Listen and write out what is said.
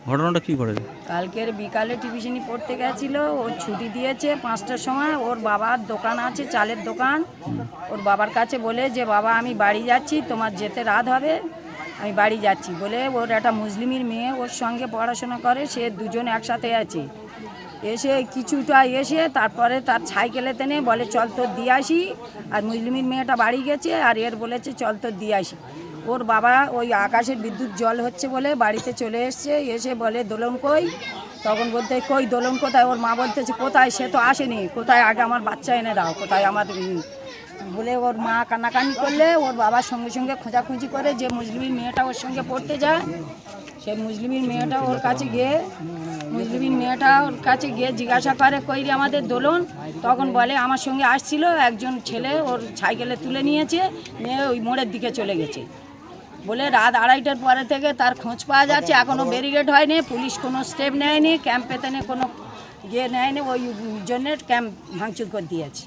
ঘটনাটা কি করে? কালকের বিকালে টিউশনি পড়তে গেছিল, ওর ছুটি দিয়েছে 5টার সময়। ওর বাবার দোকান আছে, চালের দোকান। ওর বাবার কাছে বলে যে বাবা আমি বাড়ি যাচ্ছি, তোমার যেতে রাত হবে, আমি বাড়ি যাচ্ছি বলে। ওর একটা মুসলিমের মেয়ে ওর সঙ্গে পড়াশোনা করে, সে দুজন একসাথে আছে। এসে কিছুটা এসে তারপরে তার সাইকেলেতে নিয়ে বলে চল তোর দিয়ে আসি। আর মুসলিমের মেয়েটা বাড়ি গেছে, আর এর বলেছে চল তোর দিয়ে আসি। ওর বাবা ওই আকাশের বিদ্যুৎ জল হচ্ছে বলে বাড়িতে চলে এসছে, এসে বলে দোলন কই? তখন বলতে কই দোলন কোথায়? ওর মা বলতেছে কোথায়, সে তো আসেনি, কোথায় আগে আমার বাচ্চা এনে দাও, কোথায় আমার বলে। ওর মা কান্নাকানি করলে ওর বাবার সঙ্গে সঙ্গে খোঁজাখুঁজি করে যে মুসলিমের মেয়েটা ওর সঙ্গে পড়তে যায়, সেই মুসলিমের মেয়েটা ওর কাছে গিয়ে জিজ্ঞাসা করে কই রে আমাদের দোলন? তখন বলে আমার সঙ্গে আসছিল একজন ছেলে, ওর সাইকেলে তুলে নিয়েছে, নিয়ে ওই মোড়ের দিকে চলে গেছে বলে। রাত 2:30টার পরে থেকে তার খোঁজ পাওয়া যাচ্ছে, এখনও ব্যারিকেড হয়নি, পুলিশ কোনো স্টেপ নেয়নি, ক্যাম্পেতে কোনো নেয়নি, ওই জন্যে ক্যাম্প ভাঙচুর করে দিয়েছে।